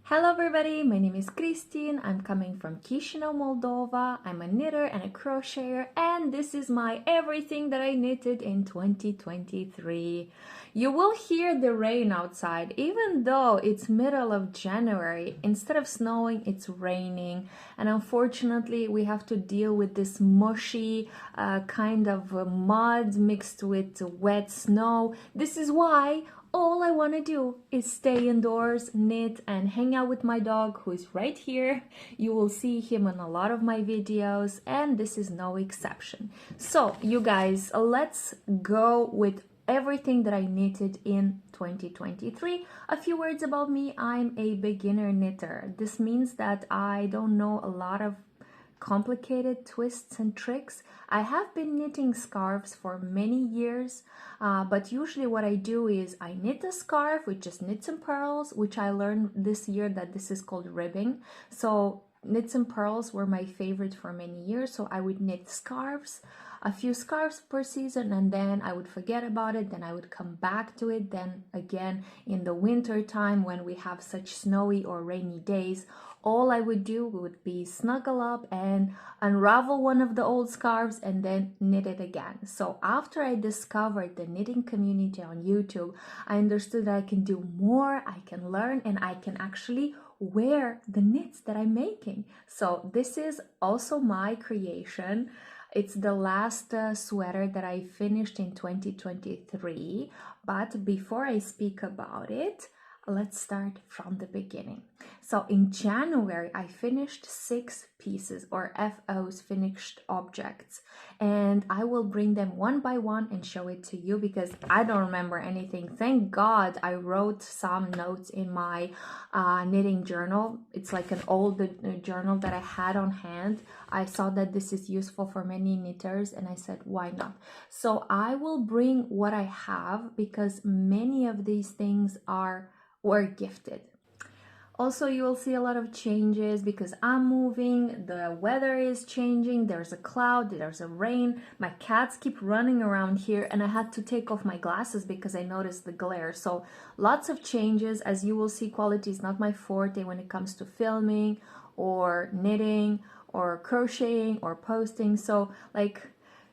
Hello everybody, my name is Christine. I'm coming from Chisinau, Moldova. I'm a knitter and a crocheter, and this is my everything that I knitted in 2023. You will hear the rain outside, even though it's middle of January. Instead of snowing, it's raining, and unfortunately we have to deal with this mushy kind of mud mixed with wet snow. This is why all I want to do is stay indoors, knit, and hang out with my dog, who is right here. You will see him in a lot of my videos, and this is no exception. So, you guys, let's go with everything that I knitted in 2023. A few words about me. I'm a beginner knitter. This means that I don't know a lot of complicated twists and tricks. I have been knitting scarves for many years, but usually what I do is I knit a scarf with just knits and purls, which I learned this year that this is called ribbing. So knits and purls were my favorite for many years, so I would knit scarves, a few scarves per season, and then I would forget about it, then I would come back to it, then again in the winter time when we have such snowy or rainy days, all I would do would be snuggle up and unravel one of the old scarves and then knit it again. So after I discovered the knitting community on YouTube, I understood that I can do more, I can learn, and I can actually wear the knits that I'm making. So this is also my creation. It's the last sweater that I finished in 2023, but before I speak about it, let's start from the beginning. So in January, I finished 6 pieces, or FOs, finished objects, and I will bring them one by one and show it to you because I don't remember anything. Thank God I wrote some notes in my knitting journal. It's like an old journal that I had on hand. I saw that this is useful for many knitters and I said, why not? So I will bring what I have because many of these things were gifted. Also, you will see a lot of changes because I'm moving, the weather is changing, there's a cloud, there's a rain, my cats keep running around here, and I had to take off my glasses because I noticed the glare. So lots of changes. As you will see, quality is not my forte when it comes to filming or knitting or crocheting or posting. So like,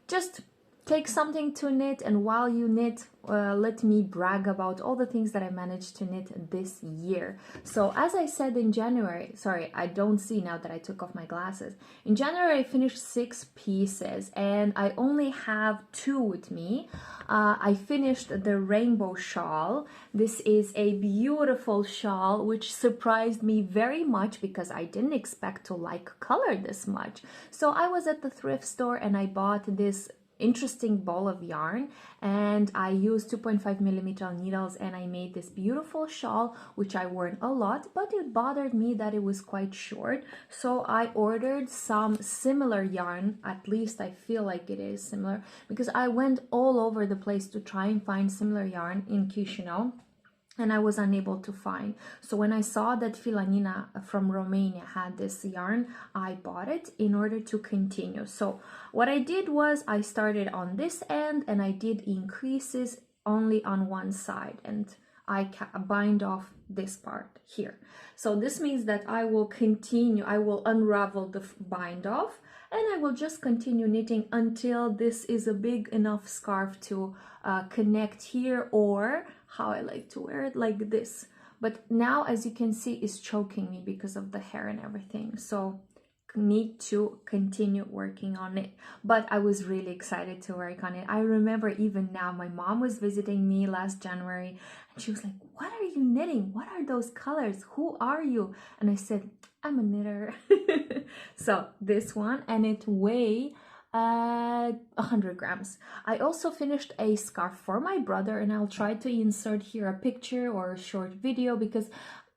just take something to knit, and while you knit, let me brag about all the things that I managed to knit this year. So as I said in January, sorry, I don't see now that I took off my glasses. In January, I finished 6 pieces and I only have 2 with me. I finished the rainbow shawl. This is a beautiful shawl which surprised me very much because I didn't expect to like color this much. So I was at the thrift store and I bought this interesting ball of yarn, and I used 2.5mm needles and I made this beautiful shawl which I wore a lot, but it bothered me that it was quite short, so I ordered some similar yarn. At least I feel like it is similar because I went all over the place to try and find similar yarn in Chisinau, and I was unable to find. So when I saw that Filanina from Romania had this yarn, I bought it in order to continue. So what I did was I started on this end and I did increases only on one side, and I bind off this part here. So this means that I will continue, I will unravel the bind off, and I will just continue knitting until this is a big enough scarf to connect here, or how I like to wear it, like this. But now, as you can see, it's choking me because of the hair and everything. So need to continue working on it, but I was really excited to work on it. I remember even now, my mom was visiting me last January and she was like, what are you knitting? What are those colors? Who are you? And I said, I'm a knitter. So this one, and it weighs 100 grams. I also finished a scarf for my brother, and I'll try to insert here a picture or a short video because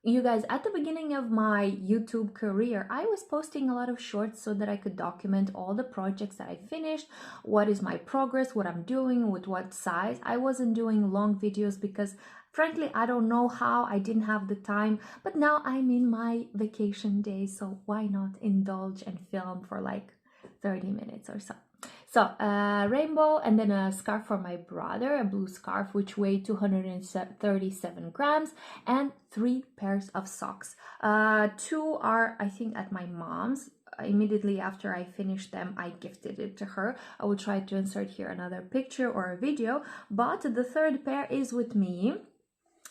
you guys, at the beginning of my YouTube career, I was posting a lot of shorts so that I could document all the projects that I finished, what is my progress, what I'm doing, with what size. I wasn't doing long videos because frankly, I don't know how, I didn't have the time, but now I'm in my vacation days, so why not indulge and film for like 30 minutes or so. So rainbow, and then a scarf for my brother, a blue scarf which weighed 237 grams, and 3 pairs of socks. 2 are, I think, at my mom's. Immediately after I finished them, I gifted it to her. I will try to insert here another picture or a video, but the third pair is with me.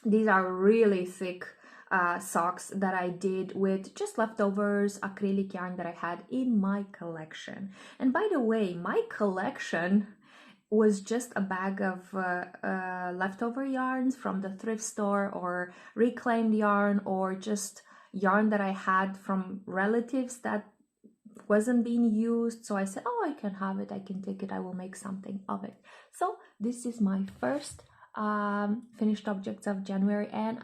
These are really thick socks that I did with just leftovers acrylic yarn that I had in my collection. And by the way, my collection was just a bag of leftover yarns from the thrift store, or reclaimed yarn, or just yarn that I had from relatives that wasn't being used. So I said, oh, I can have it, I can take it, I will make something of it. So this is my first finished objects of January. And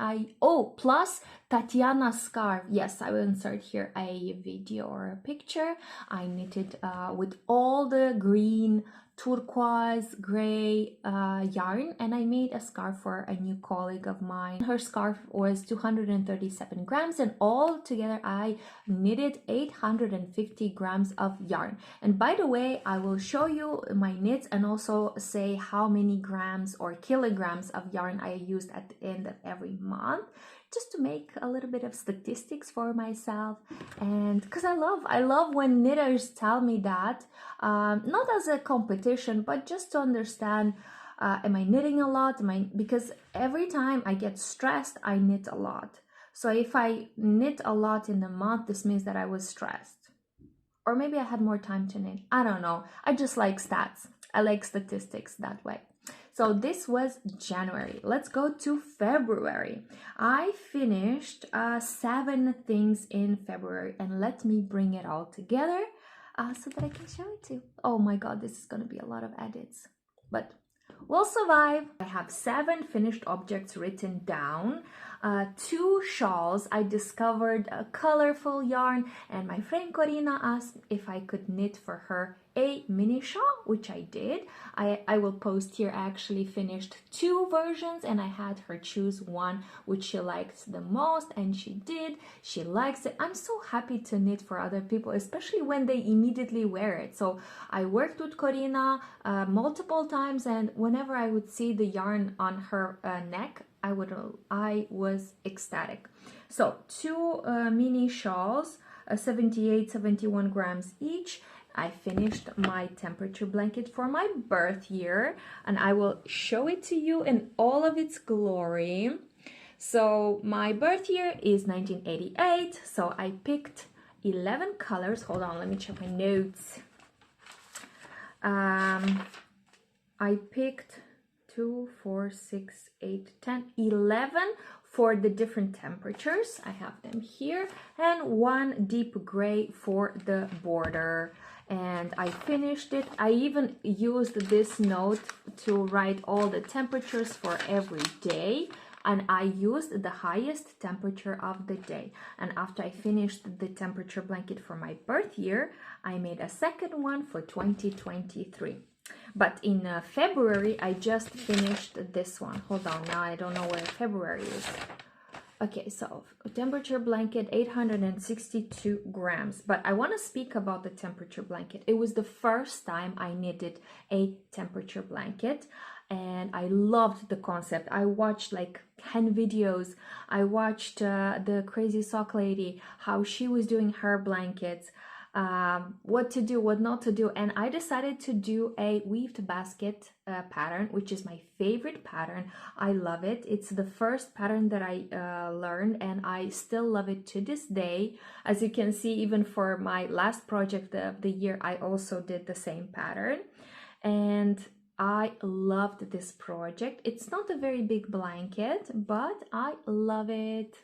plus Tatiana scarf. Yes, I will insert here a video or a picture. I knitted with all the green, turquoise, gray yarn, and I made a scarf for a new colleague of mine. Her scarf was 237 grams, and all together I knitted 850 grams of yarn. And by the way, I will show you my knits and also say how many grams or kilograms of yarn I used at the end of every month, just to make a little bit of statistics for myself. And because I love when knitters tell me that, not as a competition, but just to understand, am I knitting a lot? Because every time I get stressed, I knit a lot. So if I knit a lot in the month, this means that I was stressed. Or maybe I had more time to knit. I don't know. I just like stats. I like statistics that way. So this was January. Let's go to February. I finished 7 things in February, and let me bring it all together so that I can show it to you. Oh my god, this is going to be a lot of edits, but we'll survive. I have 7 finished objects written down. 2 shawls. I discovered a colorful yarn, and my friend Corina asked if I could knit for her a mini shawl, which I did. I will post here. I actually finished 2 versions, and I had her choose one which she likes the most, and she did. She likes it. I'm so happy to knit for other people, especially when they immediately wear it. So I worked with Corina multiple times, and whenever I would see the yarn on her neck, I was ecstatic. So 2 mini shawls, 71 grams each. I finished my temperature blanket for my birth year, and I will show it to you in all of its glory. So my birth year is 1988, so I picked 11 colors. Hold on, let me check my notes. I picked 2, 4, 6, 8, 10, 11 for the different temperatures. I have them here, and 1 deep gray for the border. And I finished it. I even used this note to write all the temperatures for every day, and I used the highest temperature of the day. And after I finished the temperature blanket for my birth year, I made a second one for 2023. But in February, I just finished this one. Hold on, now I don't know where February is. Okay, so temperature blanket, 862 grams. But I want to speak about the temperature blanket. It was the first time I knitted a temperature blanket, and I loved the concept. I watched like 10 videos. I watched the Crazy Sock Lady, how she was doing her blankets, what to do, what not to do, and I decided to do a weaved basket pattern, which is my favorite pattern. I love it. It's the first pattern that I learned, and I still love it to this day. As you can see, even for my last project of the year, I also did the same pattern, and I loved this project. It's not a very big blanket, but I love it.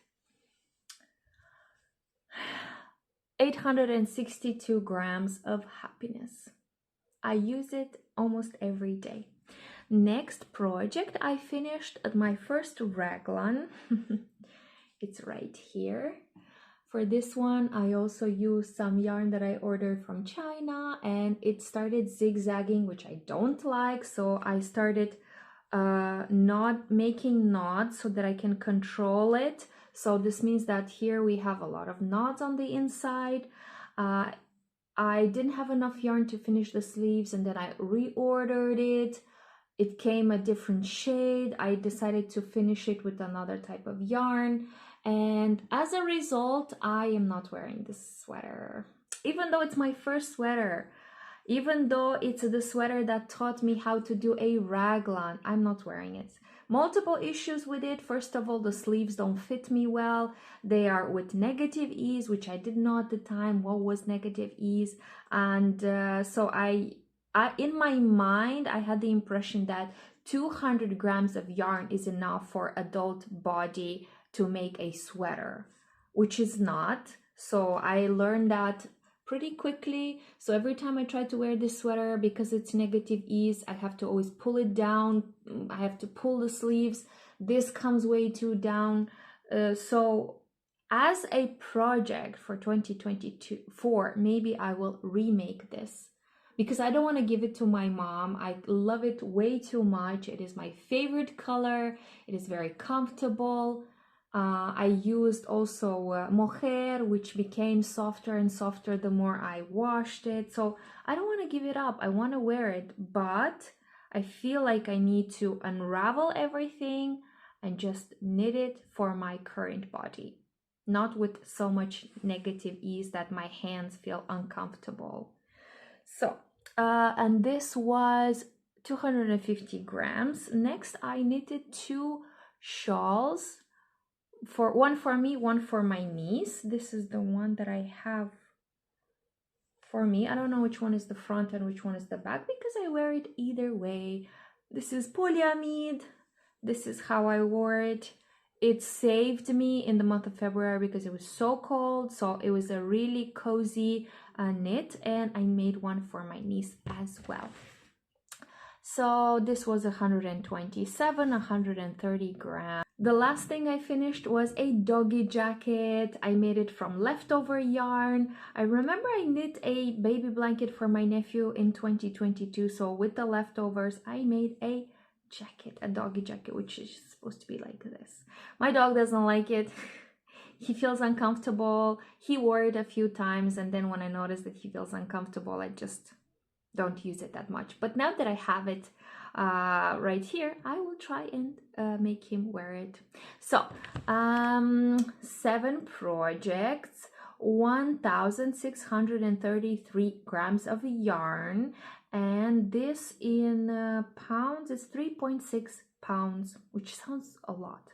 862 grams of happiness. I use it almost every day. Next project, I finished my first raglan. It's right here. For this one, I also used some yarn that I ordered from China, and it started zigzagging, which I don't like. So I started making knots so that I can control it. So this means that here we have a lot of knots on the inside. I didn't have enough yarn to finish the sleeves, and then I reordered it. It came a different shade. I decided to finish it with another type of yarn, and as a result, I am not wearing this sweater. Even though it's my first sweater, even though it's the sweater that taught me how to do a raglan, I'm not wearing it. Multiple issues with it. First of all, the sleeves don't fit me well. They are with negative ease, which I didn't know at the time what was negative ease. And so in my mind, I had the impression that 200 grams of yarn is enough for adult body to make a sweater, which is not. So I learned that pretty quickly. So every time I try to wear this sweater, because it's negative ease, I have to always pull it down. I have to pull the sleeves. This comes way too down. So as a project for 2024, maybe I will remake this, because I don't want to give it to my mom. I love it way too much. It is my favorite color. It is very comfortable. I used also mohair, which became softer and softer the more I washed it. So I don't want to give it up. I want to wear it, but I feel like I need to unravel everything and just knit it for my current body, not with so much negative ease that my hands feel uncomfortable. So, and this was 250 grams. Next, I knitted 2 shawls. One for me, one for my niece. This is the one that I have for me. I don't know which one is the front and which one is the back, because I wear it either way. This is polyamide. This is how I wore it. It saved me in the month of February because it was so cold. So it was a really cozy knit, and I made one for my niece as well. So this was 127, 130 grams. The last thing I finished was a doggy jacket. I made it from leftover yarn. I remember I knit a baby blanket for my nephew in 2022. So with the leftovers, I made a jacket, a doggy jacket, which is supposed to be like this. My dog doesn't like it. He feels uncomfortable. He wore it a few times, and then when I noticed that he feels uncomfortable, I just don't use it that much. But now that I have it right here, I will try and make him wear it. So 7 projects, 1,633 grams of yarn, and this in pounds is 3.6 pounds, which sounds a lot.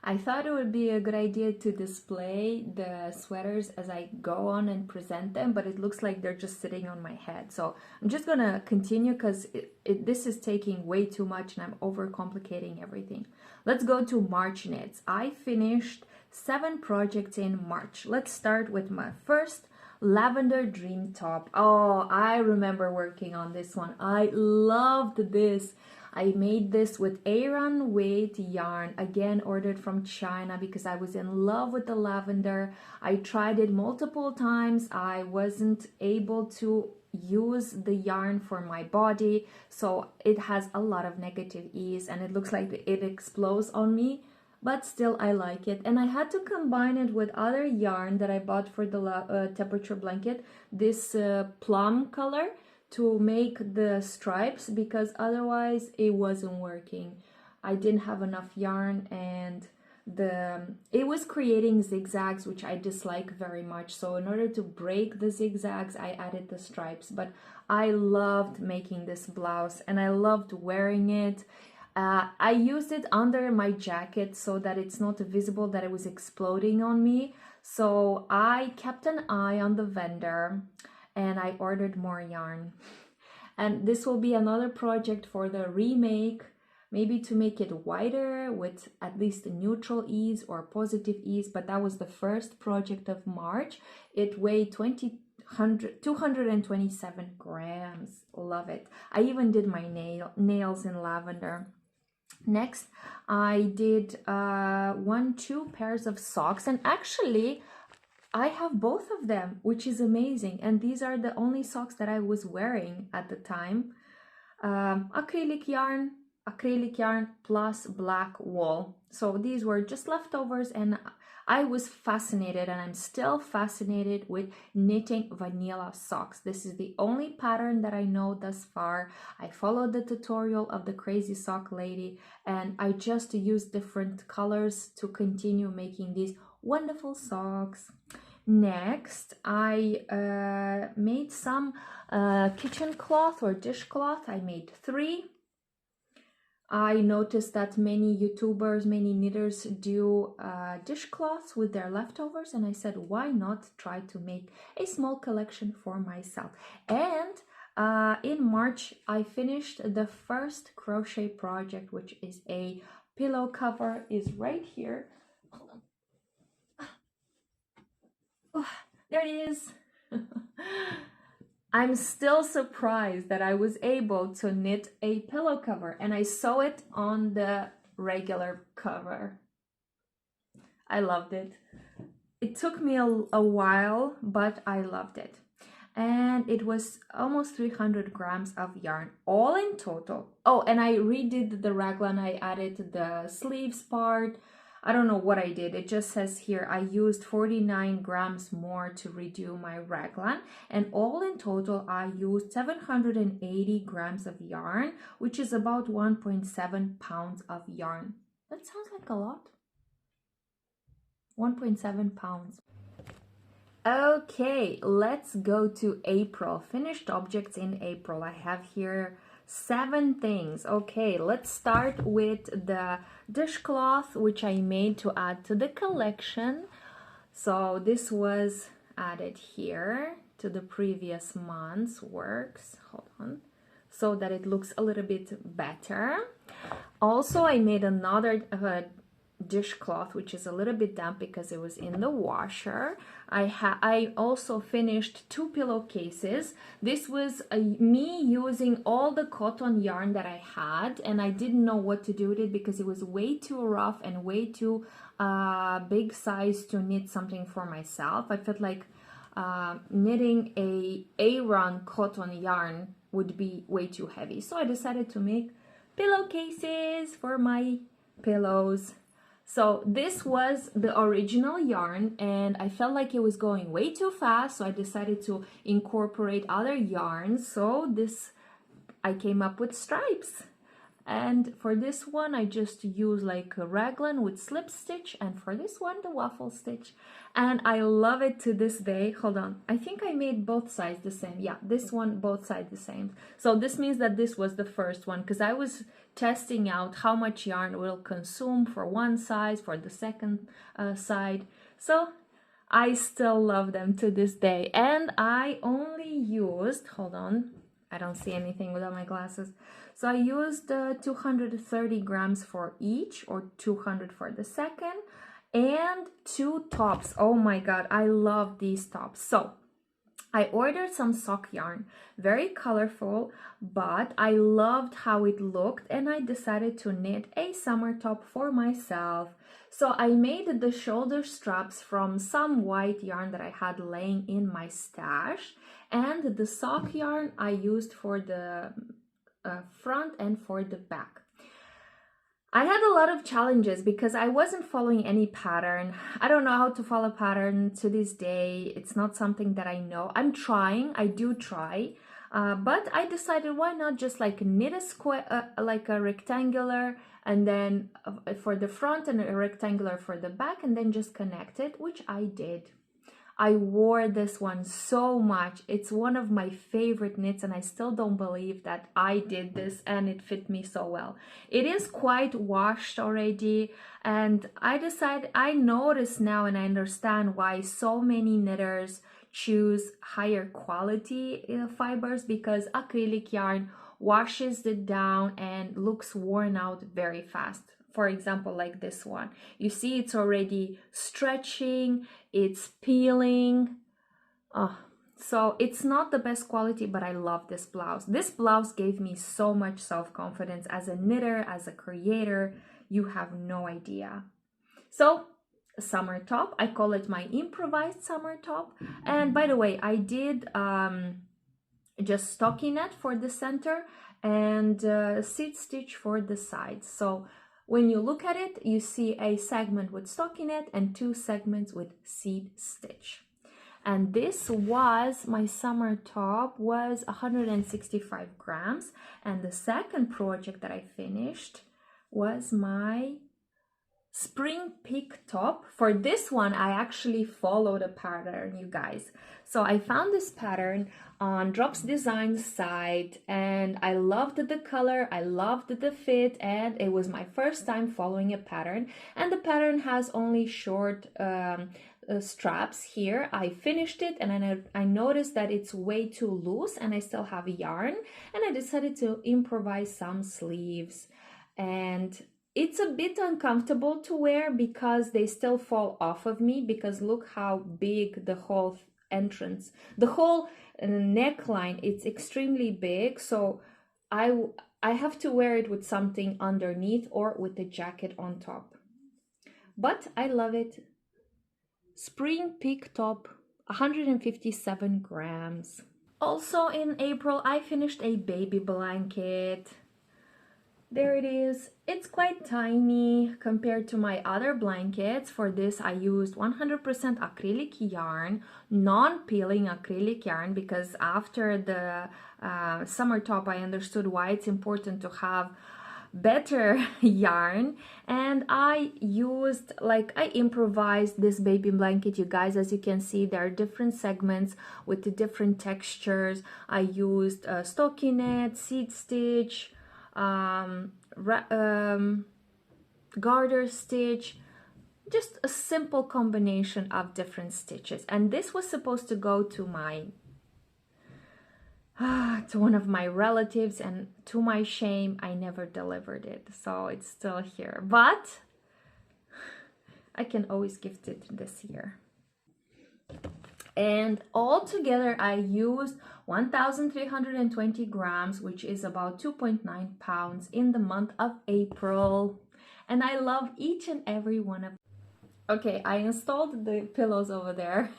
I thought it would be a good idea to display the sweaters as I go on and present them, but it looks like they're just sitting on my head. So I'm just gonna continue because this is taking way too much and I'm overcomplicating everything. Let's go to March knits. I finished 7 projects in March. Let's start with my first lavender dream top. Oh, I remember working on this one. I loved this. I made this with Aran weight yarn, again ordered from China because I was in love with the lavender. I tried it multiple times. I wasn't able to use the yarn for my body, so it has a lot of negative ease and it looks like it explodes on me, but still I like it. And I had to combine it with other yarn that I bought for the temperature blanket, this plum color, to make the stripes, because otherwise it wasn't working. I didn't have enough yarn and it was creating zigzags, which I dislike very much. So in order to break the zigzags, I added the stripes. But I loved making this blouse and I loved wearing it. I used it under my jacket so that it's not visible that it was exploding on me. So I kept an eye on the vendor and I ordered more yarn. And this will be another project for the remake, maybe to make it wider with at least a neutral ease or positive ease, but that was the first project of March. It weighed 227 grams. Love it. I even did my nails in lavender. Next, I did 2 pairs of socks, and actually I have both of them, which is amazing. And these are the only socks that I was wearing at the time. Acrylic yarn plus black wool. So these were just leftovers and I was fascinated, and I'm still fascinated with knitting vanilla socks. This is the only pattern that I know thus far. I followed the tutorial of the Crazy Sock Lady, and I just used different colors to continue making these wonderful socks. Next, I made some kitchen cloth or dishcloth. I made 3. I noticed that many YouTubers, many knitters do dishcloths with their leftovers, and I said, why not try to make a small collection for myself? And in March, I finished the first crochet project, which is a pillow cover, is right here. Hold on. Oh, there it is. I'm still surprised that I was able to knit a pillow cover, and I sew it on the regular cover. I loved it. It took me a while, but I loved it. And it was almost 300 grams of yarn, all in total. Oh, and I redid the raglan. I added the sleeves part. I don't know what I did. It just says here I used 49 grams more to redo my raglan, and all in total I used 780 grams of yarn, which is about 1.7 pounds of yarn. That sounds like a lot. 1.7 pounds. Okay, let's go to April. Finished objects in April. I have here 7 things. Okay, let's start with the dishcloth, which I made to add to the collection. So this was added here to the previous month's works. Hold on. So that it looks a little bit better. Also, I made another dishcloth, which is a little bit damp because it was in the washer. I also finished 2 pillowcases. This was me using all the cotton yarn that I had, and I didn't know what to do with it because it was way too rough and way too big size to knit something for myself. I felt like knitting a Aran cotton yarn would be way too heavy, so I decided to make pillowcases for my pillows. So this was the original yarn, and I felt like it was going way too fast, so I decided to incorporate other yarns. So I came up with stripes. And for this one, I just used like a raglan with slip stitch, and for this one, the waffle stitch. And I love it to this day. Hold on, I think I made both sides the same. Yeah, this one, both sides the same. So this means that this was the first one, because I was testing out how much yarn will consume for one size, for the second side. So I still love them to this day. And I only used, hold on, I don't see anything without my glasses. So I used 230 grams for each, or 200 for the second, and 2 tops. Oh my god, I love these tops. So I ordered some sock yarn, very colorful, but I loved how it looked, and I decided to knit a summer top for myself. So I made the shoulder straps from some white yarn that I had laying in my stash, and the sock yarn I used for the front and for the back. I had a lot of challenges because I wasn't following any pattern. I don't know how to follow pattern to this day. It's not something that I know. I'm trying, I do try, but I decided why not just like knit a square, like a rectangular, and then for the front and a rectangular for the back, and then just connect it, which I did. I wore this one so much. It's one of my favorite knits, and I still don't believe that I did this and it fit me so well. It is quite washed already, and I notice now and I understand why so many knitters choose higher quality fibers, because acrylic yarn washes it down and looks worn out very fast. For example, like this one, you see it's already stretching, it's peeling. So it's not the best quality, but I love this blouse. This blouse gave me so much self-confidence as a knitter, as a creator. You have no idea. So summer top, I call it my improvised summer top. And by the way, I did just stockinette for the center and seat stitch for the sides. So When you look at it, you see a segment with stockinette and 2 segments with seed stitch. And this was my summer top, was 165 grams. And the second project that I finished was my spring peak top. For this one, I actually followed a pattern, you guys. So I found this pattern on Drops Design site and I loved the color, I loved the fit, and it was my first time following a pattern. And the pattern has only short straps here. I finished it and then I noticed that it's way too loose and I still have yarn, and I decided to improvise some sleeves. And it's a bit uncomfortable to wear because they still fall off of me, because look how big the whole entrance, the whole neckline, it's extremely big. So I have to wear it with something underneath or with the jacket on top. But I love it. Spring peak top, 157 grams. Also in April, I finished a baby blanket. There it is. It's quite tiny compared to my other blankets. For this, I used 100% acrylic yarn, non-peeling acrylic yarn, because after the summer top, I understood why it's important to have better yarn. And I used, I improvised this baby blanket, you guys. As you can see, there are different segments with the different textures. I used stockinette, seed stitch, garter stitch, just a simple combination of different stitches. And this was supposed to go to one of my relatives, and to my shame, I never delivered it, so it's still here, but I can always gift it this year. And all together I used 1,320 grams, which is about 2.9 pounds in the month of April. And I love each and every one of them. Okay, I installed the pillows over there.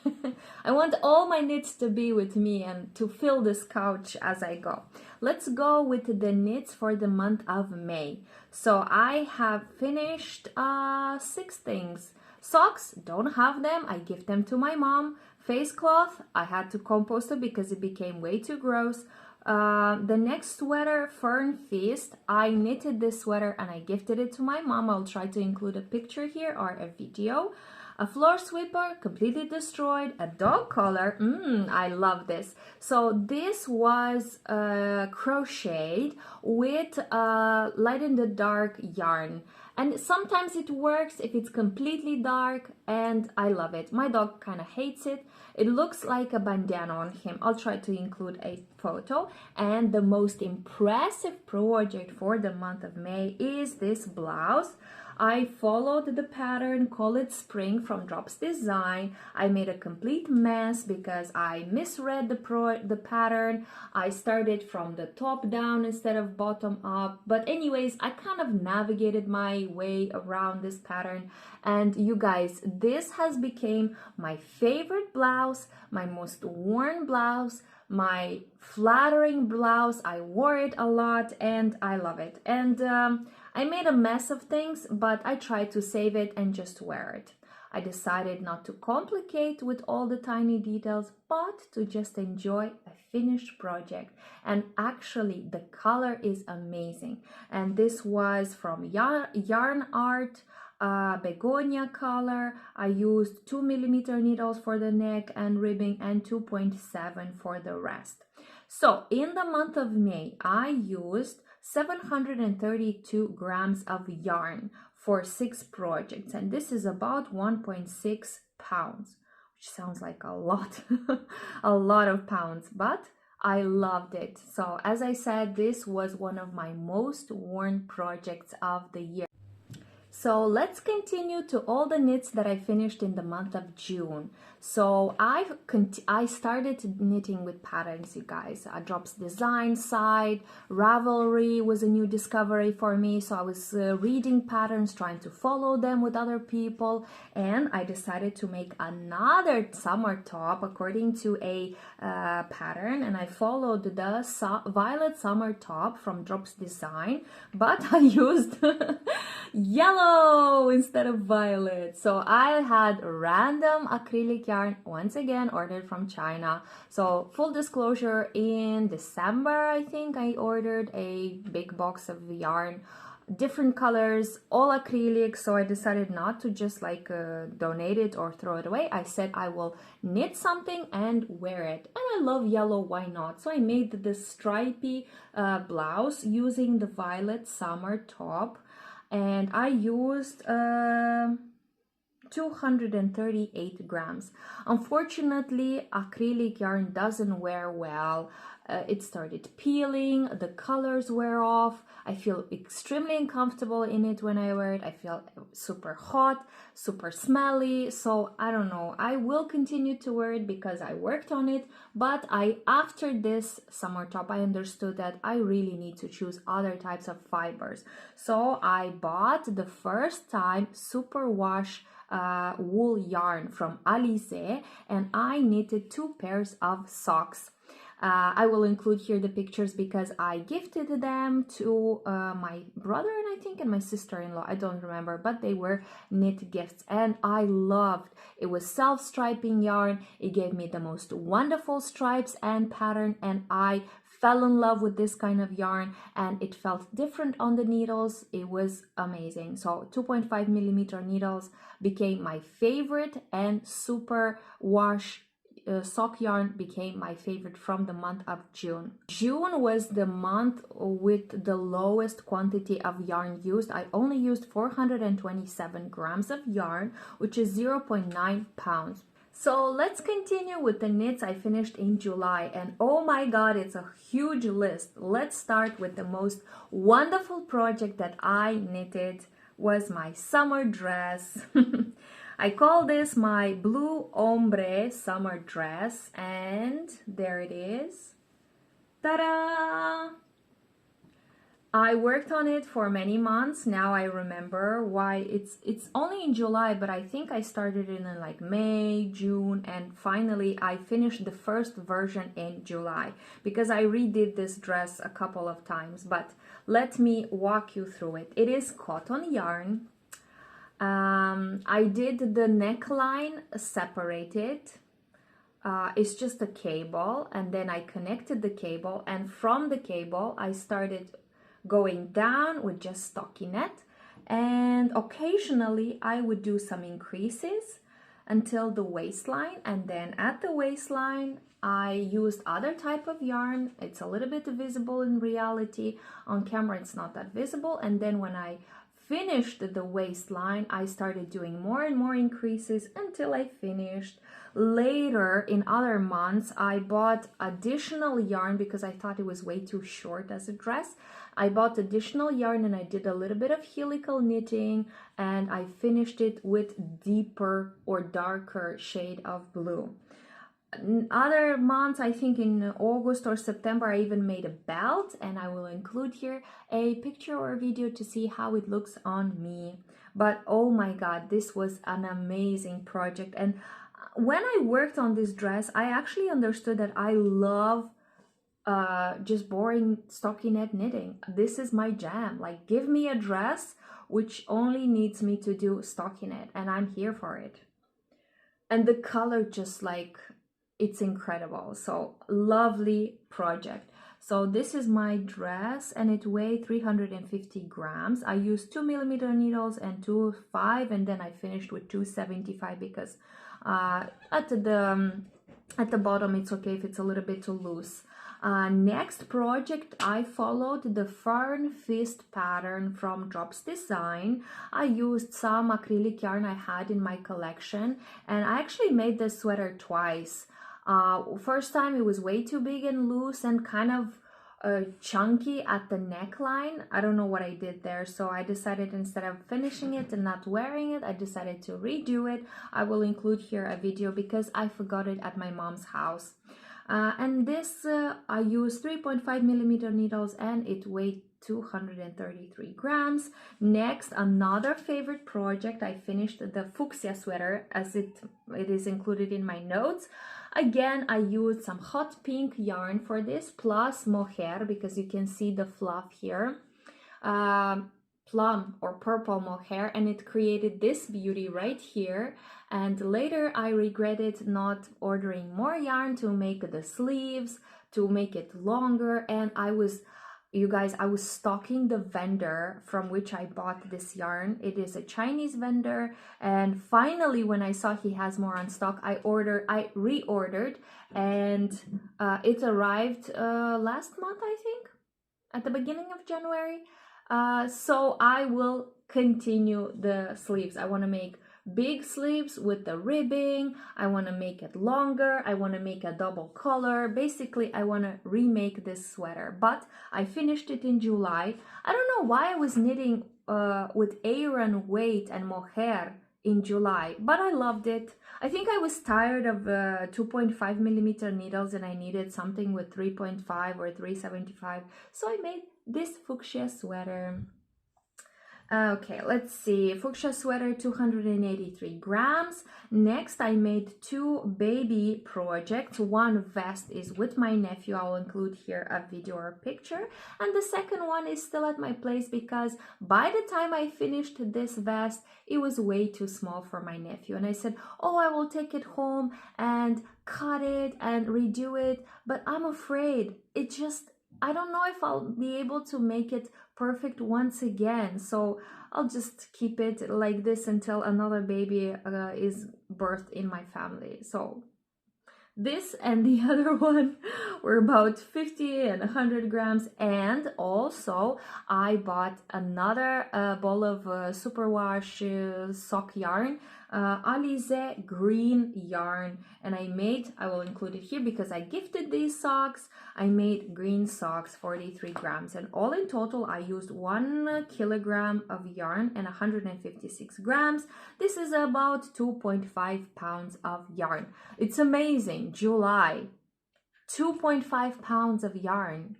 I want all my knits to be with me and to fill this couch as I go. Let's go with the knits for the month of May. So I have finished 6 things. Socks, don't have them, I give them to my mom. Face cloth, I had to compost it because it became way too gross. The next sweater, Fern Feast, I knitted this sweater and I gifted it to my mom. I'll try to include a picture here or a video. A floor sweeper, completely destroyed. A dog collar, I love this. So this was crocheted with light in the dark yarn. And sometimes it works if it's completely dark, and I love it. My dog kind of hates it. It looks like a bandana on him. I'll try to include a photo. And the most impressive project for the month of May is this blouse. I followed the pattern, Call It Spring, from Drops Design. I made a complete mess because I misread the pattern. I started from the top down instead of bottom up. But anyways, I kind of navigated my way around this pattern. And you guys, this has become my favorite blouse, my most worn blouse, my flattering blouse. I wore it a lot and I love it. And I made a mess of things, but I tried to save it and just wear it. I decided not to complicate with all the tiny details, but to just enjoy a finished project. And actually, the color is amazing. And this was from Yarn Art, begonia color. I used 2mm needles for the neck and ribbing and 2.7 for the rest. So in the month of May, I used 732 grams of yarn for 6 projects, and this is about 1.6 pounds, which sounds like a lot, a lot of pounds, but I loved it. So as I said, this was one of my most worn projects of the year. So let's continue to all the knits that I finished in the month of June. So I started knitting with patterns, you guys. Drops Design side, Ravelry was a new discovery for me. So I was reading patterns, trying to follow them with other people, and I decided to make another summer top according to a pattern, and I followed the violet summer top from Drops Design, but I used yellow instead of violet. So I had random acrylic yarn, once again ordered from China. So full disclosure, in December I think I ordered a big box of yarn, different colors, all acrylic. So I decided not to just like donate it or throw it away. I said I will knit something and wear it, and I love yellow, why not? So I made this stripy blouse using the violet summer top, and I used 238 grams. Unfortunately, acrylic yarn doesn't wear well. It started peeling, the colors wear off. I feel extremely uncomfortable in it when I wear it. I feel super hot, super smelly. So I don't know. I will continue to wear it because I worked on it. But after this summer top, I understood that I really need to choose other types of fibers. So I bought the first time superwash wool yarn from Alize, and I knitted 2 pairs of socks. I will include here the pictures because I gifted them to my brother and my sister-in-law. I don't remember, but they were knit gifts, and I loved. It was self-striping yarn. It gave me the most wonderful stripes and pattern, and I fell in love with this kind of yarn, and it felt different on the needles. It was amazing. So 2.5 millimeter needles became my favorite, and super wash sock yarn became my favorite from the month of June. June was the month with the lowest quantity of yarn used. I only used 427 grams of yarn, which is 0.9 pounds. So let's continue with the knits I finished in July, and oh my god, it's a huge list. Let's start with the most wonderful project that I knitted was my summer dress. I call this my blue ombre summer dress, and there it is. Ta-da! I worked on it for many months. Now I remember why it's only in July, but I think I started it in like May, June, and finally I finished the first version in July because I redid this dress a couple of times, but let me walk you through it. It is cotton yarn. I did the neckline separated. It's just a cable, and then I connected the cable, and from the cable I started going down with just stockinette, and occasionally I would do some increases until the waistline, and then at the waistline I used other type of yarn. It's a little bit visible in reality. On camera it's not that visible, and then when I finished the waistline, I started doing more and more increases until I finished. Later, in other months, I bought additional yarn because I thought it was way too short as a dress. I bought additional yarn and I did a little bit of helical knitting, and I finished it with deeper or darker shade of blue. Other months, I think in August or September, I even made a belt, and I will include here a picture or a video to see how it looks on me. But oh my god, this was an amazing project. And when I worked on this dress, I actually understood that I love just boring stockinette knitting. This is my jam. Like, give me a dress which only needs me to do stockinette, and I'm here for it. And the color just like, it's incredible. So lovely project. So this is my dress, and it weighed 350 grams. I used 2 millimeter needles and 2.5, and then I finished with 2.75 because at the bottom it's okay if it's a little bit too loose. Next project, I followed the Fern Fist pattern from Drops Design. I used some acrylic yarn I had in my collection, and I actually made this sweater twice. First time it was way too big and loose and kind of chunky at the neckline. I don't know what I did there, so I decided instead of finishing it and not wearing it, I decided to redo it. I will include here a video because I forgot it at my mom's house. And this I used 3.5 millimeter needles and it weighed 233 grams. Next, another favorite project, I finished the fuchsia sweater as it is included in my notes. Again, I used some hot pink yarn for this, plus mohair, because you can see the fluff here. Plum or purple mohair, and it created this beauty right here. And later I regretted not ordering more yarn to make the sleeves, to make it longer. And you guys, I was stalking the vendor from which I bought this yarn. It is a Chinese vendor, and finally when I saw he has more on stock, I reordered, and it arrived last month, I think, at the beginning of January. So I will continue the sleeves. I want to make big sleeves with the ribbing. I want to make it longer. I want to make a double color. Basically, I want to remake this sweater, but I finished it in July. I don't know why I was knitting with Aran weight and mohair in July, but I loved it. I think I was tired of 2.5 millimeter needles and I needed something with 3.5 or 375, so I made this fuchsia sweater. Okay, let's see. Fuchsia sweater, 283 grams. Next, I made two baby projects. One vest is with my nephew. I'll include here a video or a picture. And the second one is still at my place because by the time I finished this vest, it was way too small for my nephew. And I said, oh, I will take it home and cut it and redo it. But I'm afraid I don't know if I'll be able to make it perfect once again, so I'll just keep it like this until another baby is birthed in my family. So this and the other one were about 50 and 100 grams. And also I bought another ball of superwash sock yarn, Alize green yarn, and I will include it here because I gifted these socks. I made green socks, 43 grams, and all in total I used 1 kilogram of yarn and 156 grams. This is about 2.5 pounds of yarn. It's amazing. July, 2.5 pounds of yarn.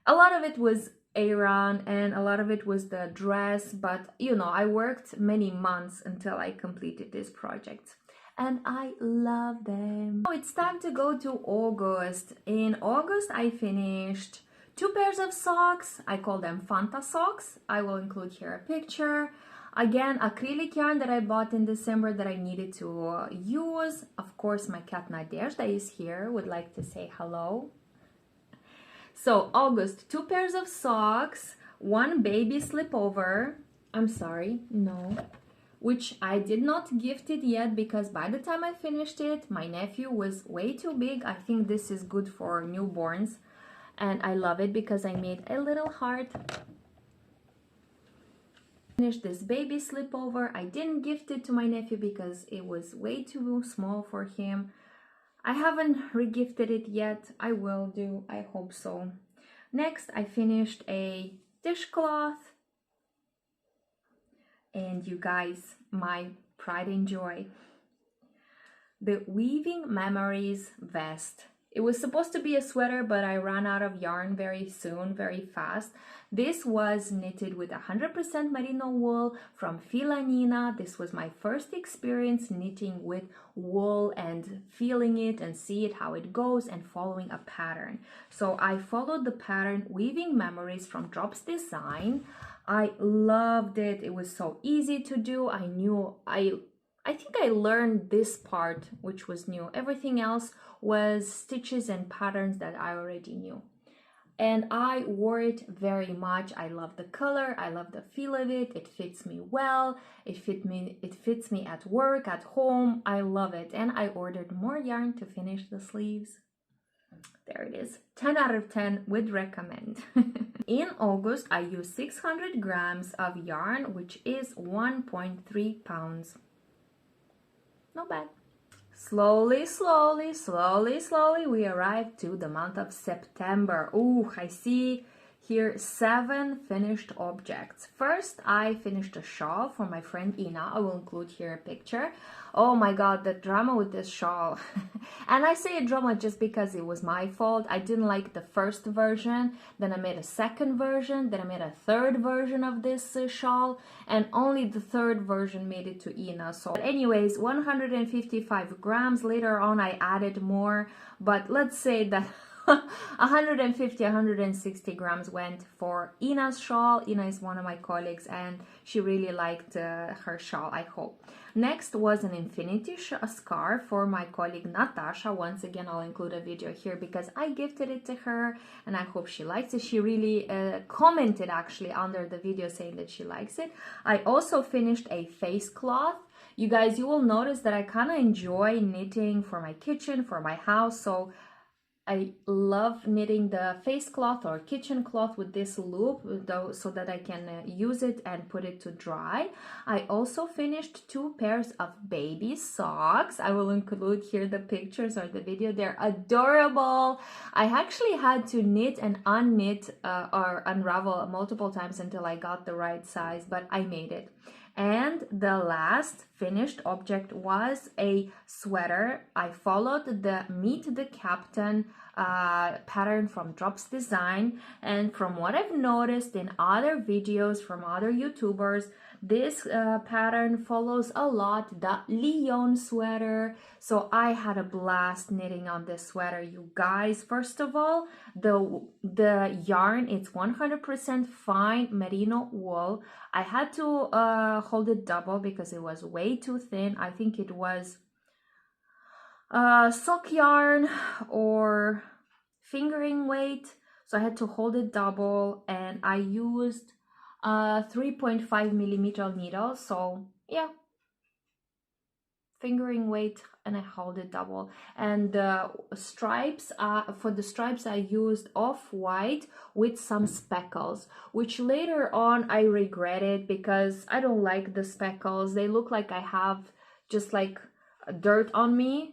A lot of it was Aran and a lot of it was the dress, but you know, I worked many months until I completed this project and I love them. Now it's time to go to August. In August I finished 2 pairs of socks. I call them Fanta socks. I will include here a picture. Again, acrylic yarn that I bought in December that I needed to use. Of course, my cat Nadezhda is here, would like to say hello. So August, 2 pairs of socks, 1 baby slipover, which I did not gift it yet because by the time I finished it, my nephew was way too big. I think this is good for newborns and I love it because I made a little heart. Finished this baby slipover. I didn't gift it to my nephew because it was way too small for him. I haven't regifted it yet. I will do, I hope so. Next, I finished a dishcloth. And you guys, my pride and joy. The Weaving Memories vest. It was supposed to be a sweater, but I ran out of yarn very soon, very fast. This was knitted with 100% merino wool from Filanina. This was my first experience knitting with wool and feeling it and see it how it goes and following a pattern. So I followed the pattern Weaving Memories from Drops Design. I loved it. It was so easy to do. I think I learned this part, which was new. Everything else was stitches and patterns that I already knew. And I wore it very much. I love the color. I love the feel of it. It fits me well. It fits me at work, at home. I love it. And I ordered more yarn to finish the sleeves. There it is. 10 out of 10 would recommend. In August, I used 600 grams of yarn, which is 1.3 pounds. Not bad. Slowly, slowly, slowly, slowly, we arrived to the month of September. Ooh, I see here 7 finished objects. First, I finished a shawl for my friend Ina. I will include here a picture. Oh my god, the drama with this shawl. And I say a drama just because it was my fault. I didn't like the first version, then I made a second version, then I made a third version of this shawl, and only the third version made it to Ina. So anyways, 155 grams. Later on I added more, but let's say that 160 grams went for Ina's shawl. Ina is one of my colleagues and she really liked her shawl, I hope. Next was an infinity scarf for my colleague Natasha. Once again, I'll include a video here because I gifted it to her and I hope she likes it. She really commented actually under the video saying that she likes it. I also finished a face cloth. You guys, you will notice that I kind of enjoy knitting for my kitchen, for my house, so I love knitting the face cloth or kitchen cloth with this loop though, so that I can use it and put it to dry. I also finished 2 pairs of baby socks. I will include here the pictures or the video. They're adorable. I actually had to knit and unknit or unravel multiple times until I got the right size, but I made it. And the last finished object was a sweater. I followed the Meet the Captain pattern from Drops Design, and from what I've noticed in other videos from other YouTubers, this pattern follows a lot the Lyon sweater. So I had a blast knitting on this sweater, you guys. First of all, the yarn, it's 100% fine merino wool. I had to hold it double because it was way too thin. I think it was sock yarn or fingering weight, so I had to hold it double, and I used 3.5 millimeter needle, so yeah, fingering weight, and I hold it double. And the stripes, for the stripes I used off-white with some speckles, which later on I regretted because I don't like the speckles. They look like I have just like dirt on me.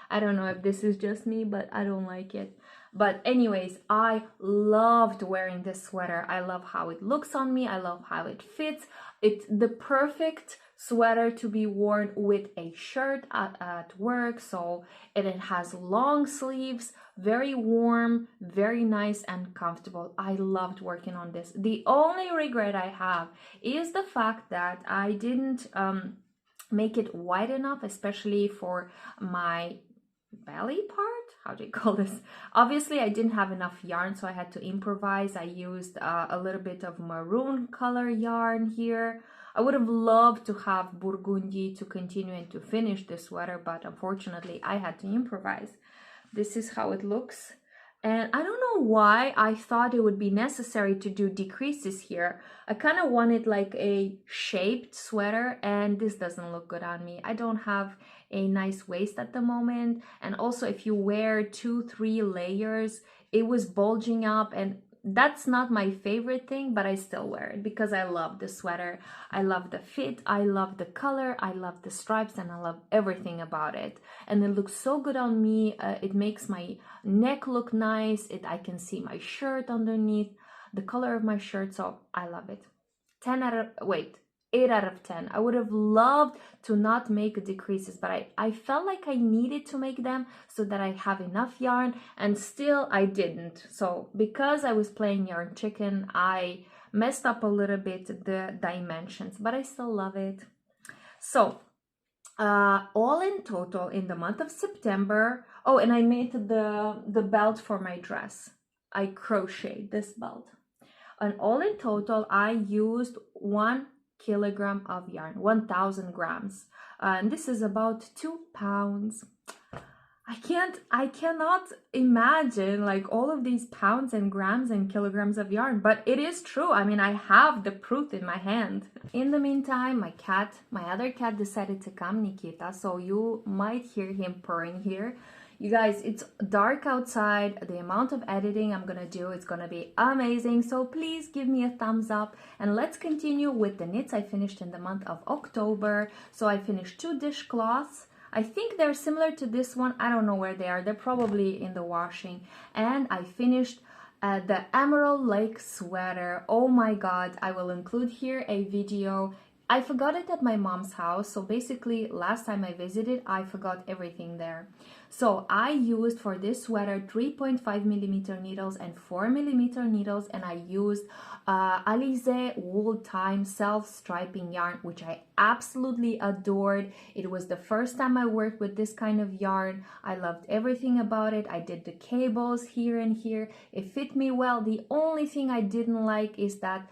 I don't know if this is just me, but I don't like it. But anyways, I loved wearing this sweater. I love how it looks on me. I love how it fits. It's the perfect sweater to be worn with a shirt at work. So it has long sleeves, very warm, very nice and comfortable. I loved working on this. The only regret I have is the fact that I didn't make it wide enough, especially for my belly part. How do you call this? Obviously I didn't have enough yarn, so I had to improvise. I used a little bit of maroon color yarn here. I would have loved to have burgundy to continue and to finish the sweater, but unfortunately I had to improvise. This is how it looks. And I don't know why I thought it would be necessary to do decreases here. I kind of wanted like a shaped sweater, and this doesn't look good on me. I don't have a nice waist at the moment. And also if you wear 2-3 layers, it was bulging up, and that's not my favorite thing, but I still wear it because I love the sweater. I love the fit, I love the color, I love the stripes, and I love everything about it. And it looks so good on me. It makes my neck look nice. I can see my shirt underneath, the color of my shirt, so I love it. 8 out of 10. I would have loved to not make decreases, but I felt like I needed to make them so that I have enough yarn, and still I didn't. So because I was playing yarn chicken, I messed up a little bit the dimensions, but I still love it. So all in total in the month of September, oh, and I made the belt for my dress. I crocheted this belt. And all in total, I used 1 kilogram of yarn, 1000 grams, and this is about 2 pounds. I cannot imagine like all of these pounds and grams and kilograms of yarn, but it is true. I mean, I have the proof in my hand. In the meantime, my other cat decided to come, Nikita, so you might hear him purring here. You guys, it's dark outside. The amount of editing I'm gonna do, it's gonna be amazing. So please give me a thumbs up, and let's continue with the knits I finished in the month of October. So I finished 2 dishcloths. I think they're similar to this one. I don't know where they are. They're probably in the washing. And I finished the Emerald Lake sweater. Oh my god, I will include here a video. I forgot it at my mom's house, so basically last time I visited I forgot everything there. So I used for this sweater 3.5mm needles and 4mm needles, and I used Alize Wool Time self-striping yarn, which I absolutely adored. It was the first time I worked with this kind of yarn. I loved everything about it. I did the cables here and here. It fit me well. The only thing I didn't like is that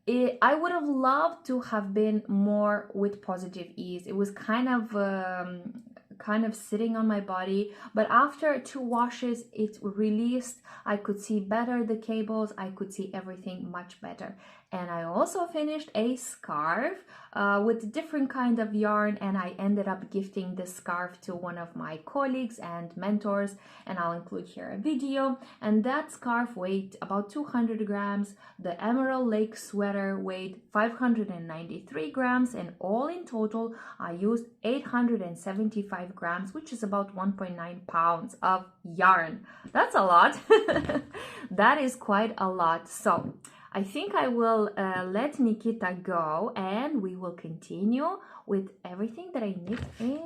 I would have loved to have been more with Positive Ease. It was kind of sitting on my body, but after 2 washes it released. I could see better the cables, I could see everything much better. And I also finished a scarf with a different kind of yarn, and I ended up gifting this scarf to one of my colleagues and mentors, and I'll include here a video. And that scarf weighed about 200 grams. The Emerald Lake sweater weighed 593 grams, and all in total I used 875 grams, which is about 1.9 pounds of yarn. That's a lot. That is quite a lot. So I think I will let Nikita go, and we will continue with everything that I knit in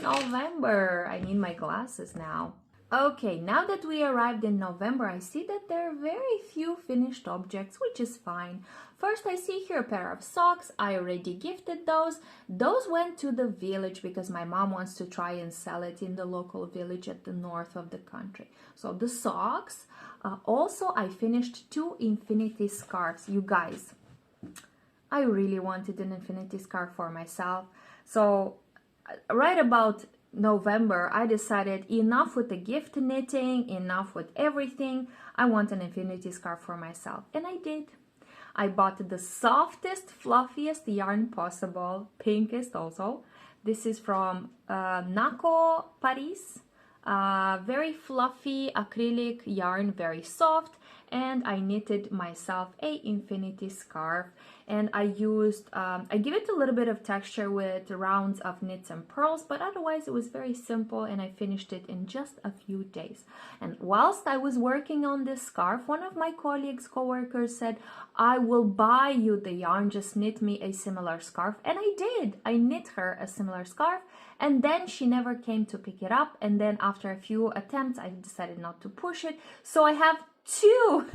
November. I need my glasses now. Okay, now that we arrived in November, I see that there are very few finished objects, which is fine. First, I see here a pair of socks. I already gifted those. Those went to the village because my mom wants to try and sell it in the local village at the north of the country. So the socks. Also, I finished 2 infinity scarves. You guys, I really wanted an infinity scarf for myself. So right about November, I decided enough with the gift knitting, enough with everything. I want an infinity scarf for myself, and I did. I bought the softest, fluffiest yarn possible, pinkest also. This is from Naco Paris. Very fluffy acrylic yarn, very soft, and I knitted myself a infinity scarf, and I used I give it a little bit of texture with rounds of knits and pearls, but otherwise it was very simple, and I finished it in just a few days. And whilst I was working on this scarf, one of my co-workers said, I will buy you the yarn, just knit me a similar scarf. And I did. I knit her a similar scarf, and then she never came to pick it up, and then after a few attempts I decided not to push it. So I have two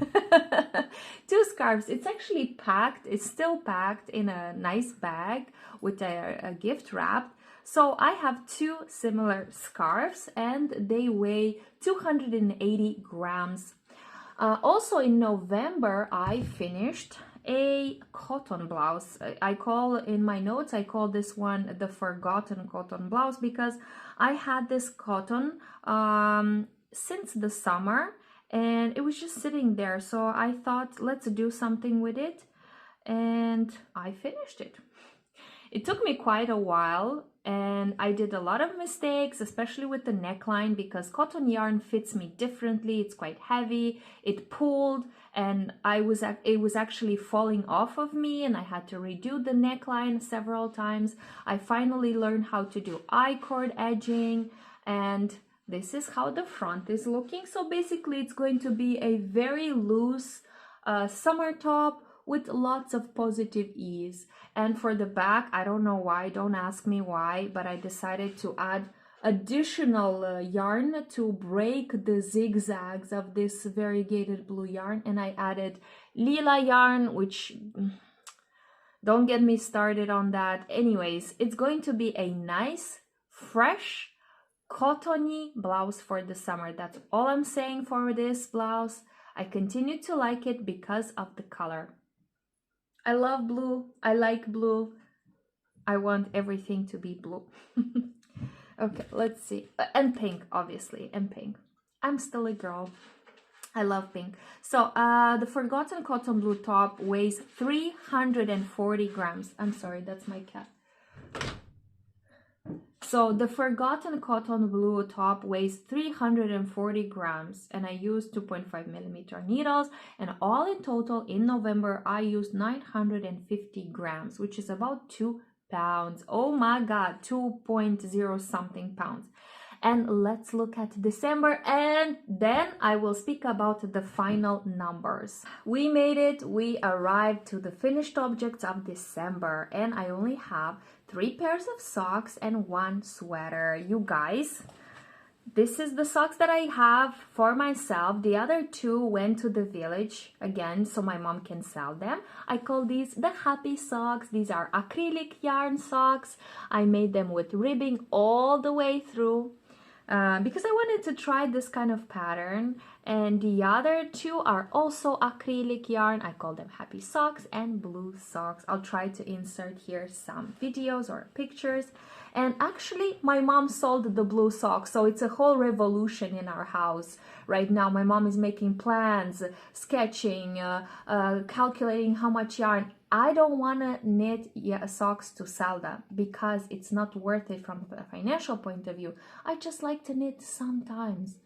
scarves. It's actually packed. It's still packed in a nice bag with a gift wrap. So I have 2 similar scarves, and they weigh 280 grams. Also in November I finished a cotton blouse. I call in my notes, I call this one the forgotten cotton blouse, because I had this cotton since the summer, and it was just sitting there. So I thought, let's do something with it, and I finished it. It took me quite a while, and I did a lot of mistakes, especially with the neckline, because cotton yarn fits me differently. It's quite heavy, it pulled, and it was actually falling off of me, and I had to redo the neckline several times. I finally learned how to do I-cord edging, and this is how the front is looking. So basically it's going to be a very loose summer top with lots of Positive Ease. And for the back, I don't know why, don't ask me why, but I decided to add additional yarn to break the zigzags of this variegated blue yarn, and I added lila yarn, which don't get me started on that. Anyways, it's going to be a nice, fresh, cottony blouse for the summer. That's all I'm saying for this blouse. I continue to like it because of the color. I love blue. I like blue. I want everything to be blue. Okay, let's see. And pink, obviously, and pink. I'm still a girl. I love pink. So the Forgotten Cotton Blue top weighs 340 grams. I'm sorry, that's my cat. So the Forgotten Cotton Blue top weighs 340 grams, and I used 2.5mm needles, and all in total in November I used 950 grams, which is about 2 pounds. Oh my God, 2.0 something pounds. And let's look at December, and then I will speak about the final numbers. We made it. We arrived to the finished objects of December, and I only have 3 pairs of socks and 1 sweater. You guys, this is the socks that I have for myself. The other 2 went to the village again so my mom can sell them. I call these the happy socks. These are acrylic yarn socks. I made them with ribbing all the way through. Because I wanted to try this kind of pattern, and the other 2 are also acrylic yarn. I call them happy socks and blue socks. I'll try to insert here some videos or pictures. And actually my mom sold the blue socks, so it's a whole revolution in our house right now. My mom is making plans, sketching, calculating how much yarn. I don't want to knit socks to sell them because it's not worth it from a financial point of view. I just like to knit sometimes.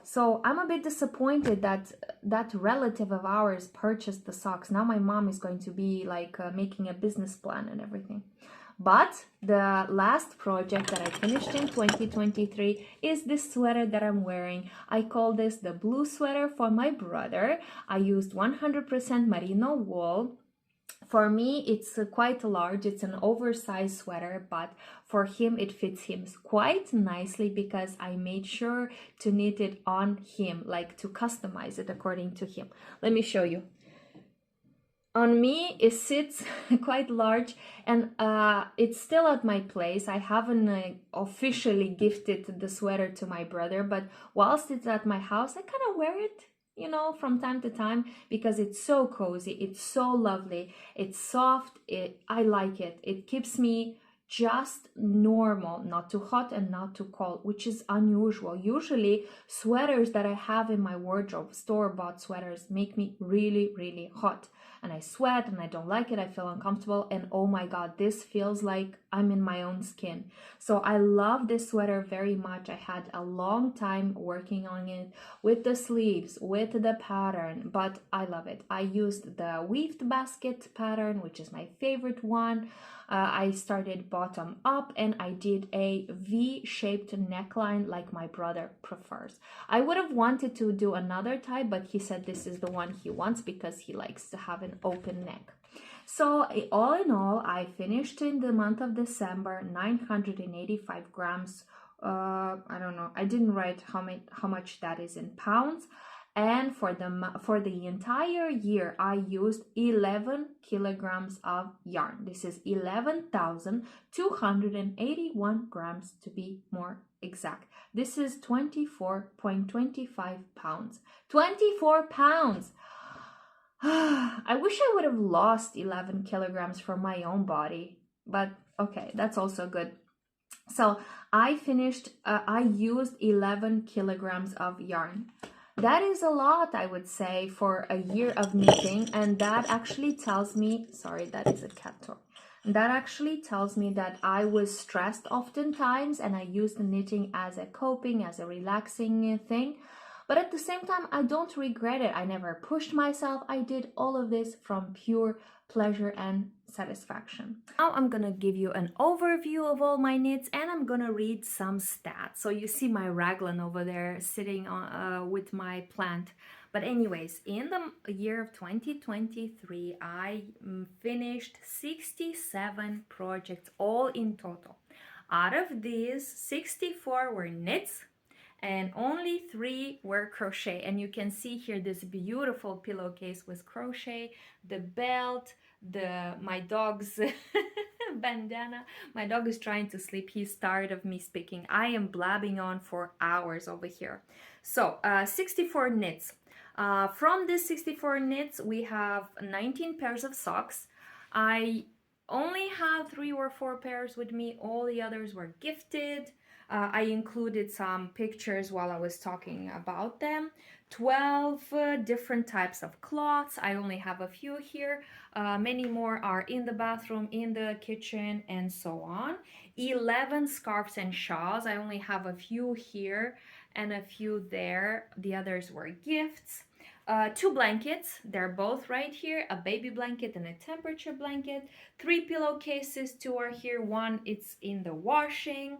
So I'm a bit disappointed that that relative of ours purchased the socks. Now my mom is going to be like making a business plan and everything. But the last project that I finished in 2023 is this sweater that I'm wearing. I call this the blue sweater for my brother. I used 100% merino wool. For me, it's quite large. It's an oversized sweater, but for him, it fits him quite nicely because I made sure to knit it on him, like to customize it according to him. Let me show you. On me, it sits quite large, and it's still at my place. I haven't officially gifted the sweater to my brother, but whilst it's at my house, I kind of wear it, you know, from time to time because it's so cozy, it's so lovely, it's soft, I like it. It keeps me just normal, not too hot and not too cold, which is unusual. Usually sweaters that I have in my wardrobe, store-bought sweaters, make me really, really hot. And I sweat and I don't like it. I feel uncomfortable. And oh my God, this feels like I'm in my own skin. So I love this sweater very much. I had a long time working on it with the sleeves, with the pattern, but I love it. I used the weaved basket pattern, which is my favorite one. I started bottom up and I did a V-shaped neckline like my brother prefers. I would have wanted to do another type, but he said this is the one he wants because he likes to have an open neck. So all in all, I finished in the month of December 985 grams. I don't know, I didn't write how much that is in pounds. And for the entire year, I used 11 kilograms of yarn. This is 11,281 grams to be more exact. This is 24.25 pounds. 24 pounds! I wish I would have lost 11 kilograms from my own body, but okay, that's also good. So I used 11 kilograms of yarn. That is a lot, I would say, for a year of knitting, and that actually tells me, sorry, that is a cat toy. That actually tells me that I was stressed oftentimes and I used knitting as a coping, as a relaxing thing. But at the same time, I don't regret it. I never pushed myself. I did all of this from pure pleasure and satisfaction. Now I'm gonna give you an overview of all my knits and I'm gonna read some stats. So you see my raglan over there sitting on, with my plant. But anyways, in the year of 2023, I finished 67 projects all in total. Out of these, 64 were knits, and only 3 were crochet. And you can see here this beautiful pillowcase with crochet, the belt, my dog's bandana. My dog is trying to sleep. He's tired of me speaking. I am blabbing on for hours over here. So 64 knits. From these 64 knits, we have 19 pairs of socks. I only have 3 or 4 pairs with me. All the others were gifted. I included some pictures while I was talking about them. 12 different types of cloths. I only have a few here. Many more are in the bathroom, in the kitchen, and so on. 11 scarves and shawls. I only have a few here and a few there. The others were gifts. 2 blankets, they're both right here, a baby blanket and a temperature blanket. 3 pillowcases, 2 are here, 1 it's in the washing.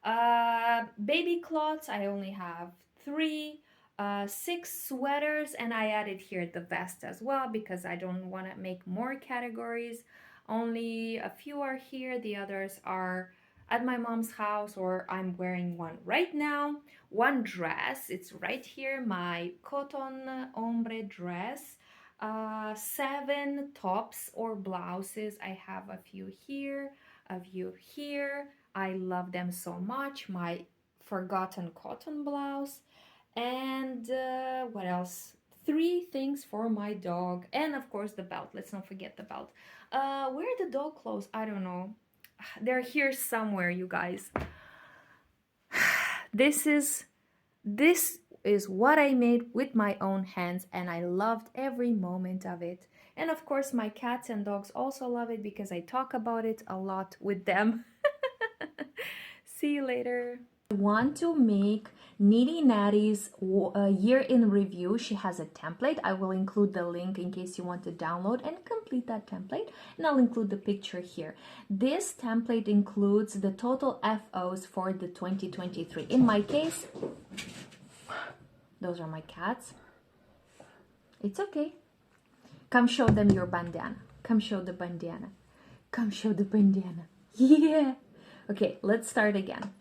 Baby cloths, I only have 3. 6 sweaters, and I added here the vest as well because I don't want to make more categories. Only a few are here, the others are at my mom's house, or I'm wearing one right now. 1 dress, it's right here, my cotton ombre dress. 7 tops or blouses, I have a few here, a few here. I love them so much. My forgotten cotton blouse. And what else? 3 things for my dog, and of course the belt. Let's not forget the belt. Where are the dog clothes? I don't know. They're here somewhere, you guys. This is what I made with my own hands, and I loved every moment of it. And of course my cats and dogs also love it because I talk about it a lot with them. See you later. I want to make Nitty Natty's year in review. She has a template. I will include the link in case you want to download and complete that template, and I'll include the picture here. This template includes the total FOs for the 2023. In my case, those are my cats. It's okay. Come show them your bandana. Come show the bandana. Come show the bandana. Yeah. Okay, let's start again.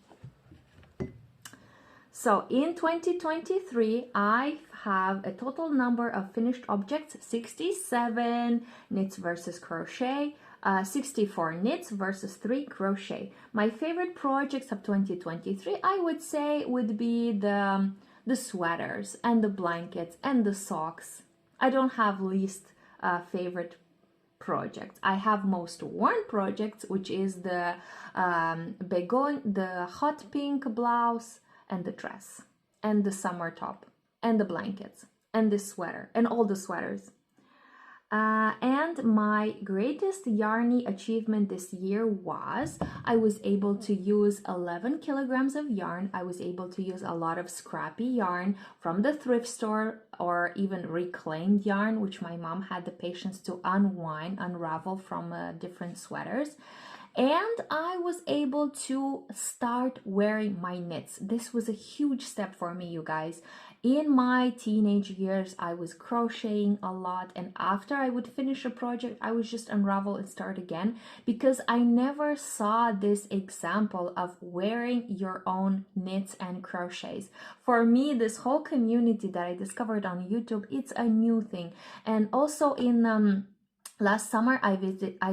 So in 2023, I have a total number of finished objects, 67 knits versus crochet, 64 knits versus 3 crochet. My favorite projects of 2023, I would say, would be the sweaters and the blankets and the socks. I don't have least favorite projects. I have most worn projects, which is the the hot pink blouse, and the dress, and the summer top, and the blankets, and the sweater, and all the sweaters. And my greatest yarny achievement this year was I was able to use 11 kilograms of yarn. I was able to use a lot of scrappy yarn from the thrift store, or even reclaimed yarn, which my mom had the patience to unravel from different sweaters. And I was able to start wearing my knits. This was a huge step for me, you guys. In my teenage years, I was crocheting a lot, and after I would finish a project, I would just unravel and start again, because I never saw this example of wearing your own knits and crochets. For me, this whole community that I discovered on YouTube, it's a new thing. And also in last summer, I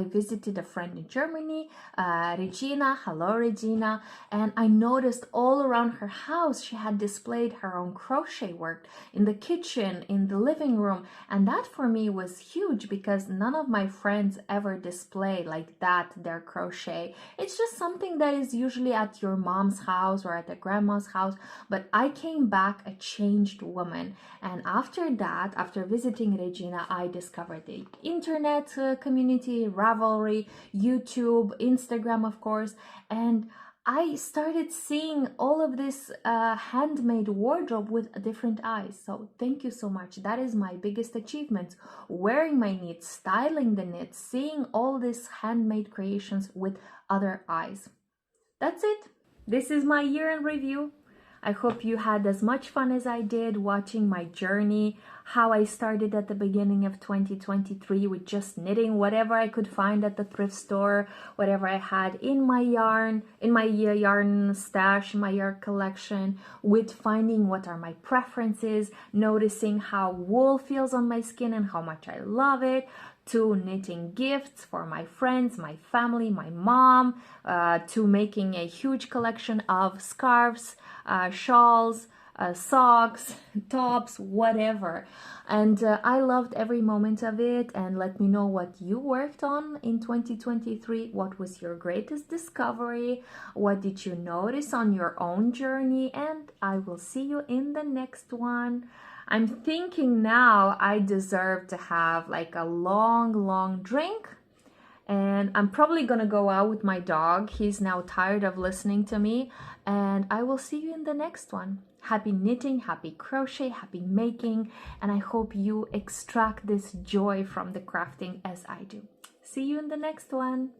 visited a friend in Germany, Regina. Hello, Regina. And I noticed all around her house, she had displayed her own crochet work in the kitchen, in the living room. And that for me was huge, because none of my friends ever display like that their crochet. It's just something that is usually at your mom's house or at the grandma's house. But I came back a changed woman. And after that, after visiting Regina, I discovered the internet community, Ravelry, YouTube, Instagram, of course, and I started seeing all of this handmade wardrobe with different eyes. So thank you so much. That is my biggest achievement: wearing my knits, styling the knits, seeing all these handmade creations with other eyes. That's it. This is my year in review. I hope you had as much fun as I did watching my journey, how I started at the beginning of 2023 with just knitting whatever I could find at the thrift store, whatever I had in my yarn stash, my yarn collection, with finding what are my preferences, noticing how wool feels on my skin and how much I love it, to knitting gifts for my friends, my family, my mom, to making a huge collection of scarves, shawls, socks, tops, whatever. And I loved every moment of it. And let me know what you worked on in 2023. What was your greatest discovery? What did you notice on your own journey? And I will see you in the next one. I'm thinking now I deserve to have like a long drink And I'm probably gonna go out with my dog. He's now tired of listening to me, and I will see you in the next one. Happy knitting, happy crochet, happy making, and I hope you extract this joy from the crafting as I do. See you in the next one.